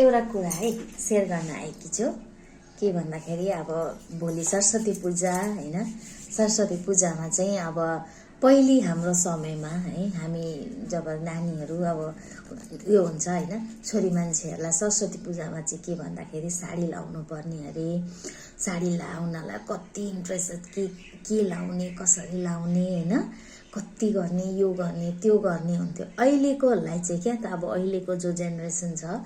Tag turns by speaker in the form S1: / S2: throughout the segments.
S1: एउटा कुरा है शेयर गर्न आएकी छु। के भन्दाखेरि अब भोलि सरस्वती पूजा हैन, सरस्वती पूजामा चाहिँ अब पहिले हाम्रो समयमा है हामी जब नानीहरू अब यो हुन्छ हैन, छोरी मान्छेहरूलाई सरस्वती पूजामा चाहिँ के भन्दाखेरि साडी लाउनु पर्ने अरे। साडी लाउनलाई कति इन्ट्रेस्ट, के लाउने, कसरी लाउने हैन, कति गर्ने, यो गर्ने त्यो गर्ने हुन्थ्यो। अहिलेकोलाई चाहिँ क्या त अब अहिलेको जो जेनेरेसन छ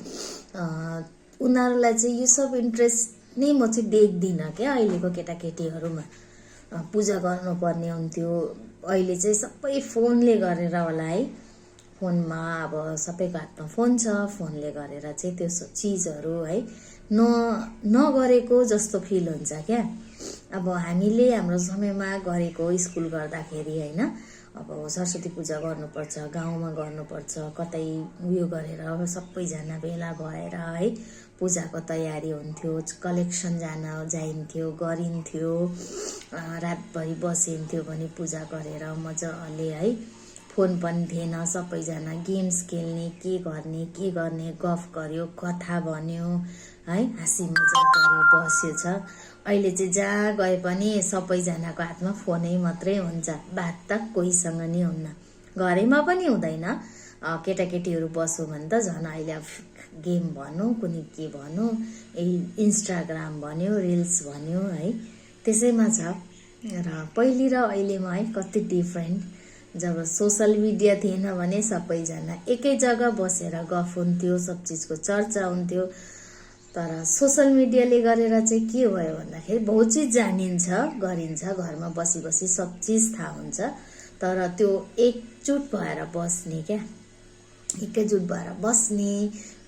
S1: उनीहरूलाई चाहिँ यो सब इन्ट्रेस्ट नै म चाहिँ देख्दिनँ क्या अहिलेको केटाकेटीहरूमा। पूजा गर्नुपर्ने हुन्थ्यो, अहिले चाहिँ सबै फोनले गरेर होला है। फोनमा अब सबैको हातमा फोन छ, फोनले गरेर चाहिँ त्यो चिजहरू है नगरेको जस्तो फिल हुन्छ क्या। अब हामीले हाम्रो समयमा गरेको स्कुल गर्दाखेरि हैन, अब सरस्वती पूजा गर्नुपर्छ, गाउँमा गर्नुपर्छ, कतै उयो गरेर सबैजना भेला भएर है पूजाको तयारी हुन्थ्यो, कलेक्सन जाइन्थ्यो, गरिन्थ्यो, रातभरि बसिन्थ्यो भने पूजा गरेर मजाले है। फोन पनि थिएन, सबैजना गेम्स खेल्ने, के गर्ने, गफ गर्यो, कथा भन्यो है, हाँसी मजाक गर्यो, बस्यो छ। अहिले चाहिँ जहाँ गए पनि सबैजनाको हातमा फोनै मात्रै हुन्छ, बात त कोहीसँग नि हुन्न, घरैमा पनि हुँदैन। केटाकेटीहरू बस्यो भने त झन् अहिले अब गेम भनौँ, कुनै के भनौँ, इन्स्टाग्राम भन्यो, रिल्स भन्यो है, त्यसैमा छ। र पहिले र अहिलेमा है कति डिफ्रेन्ट। जब सोसल मिडिया थिएन भने सबैजना एकै जग्गा बसेर गफ हुन्थ्यो, सब चिजको चर्चा हुन्थ्यो। तर सोसल मिडियाले गरेर चाहिँ के भयो भन्दाखेरि बहुत चिज जानिन्छ, गरिन्छ, घरमा बसी बसी सब चिज थाहा हुन्छ। तर त्यो एकजुट भएर बस्ने क्या, एकैजुट भएर बस्ने,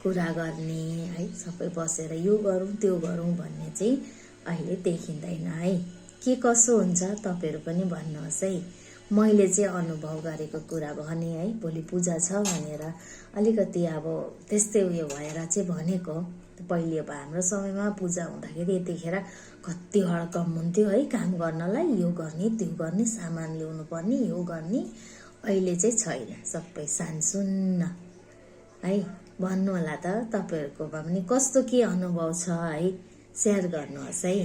S1: कुरा गर्ने है, सबै बसेर यो गरौँ त्यो गरौँ भन्ने चाहिँ अहिले देखिँदैन है। के कसो हुन्छ तपाईँहरू पनि भन्नुहोस् है। मैले चाहिँ अनुभव गरेको कुरा भने है, भोलि पूजा छ भनेर अलिकति अब त्यस्तै उयो भएर चाहिँ भनेको। पहिले अब हाम्रो समयमा पूजा हुँदाखेरि यतिखेर कति हडकम हुन्थ्यो है, काम गर्नलाई यो गर्ने त्यो गर्ने, सामान ल्याउनु पर्ने, यो गर्ने। अहिले चाहिँ छैन, सबै सानसुन्न है। भन्नु होला त तपाईँहरूकोमा पनि कस्तो के अनुभव छ है, सेयर गर्नुहोस् है।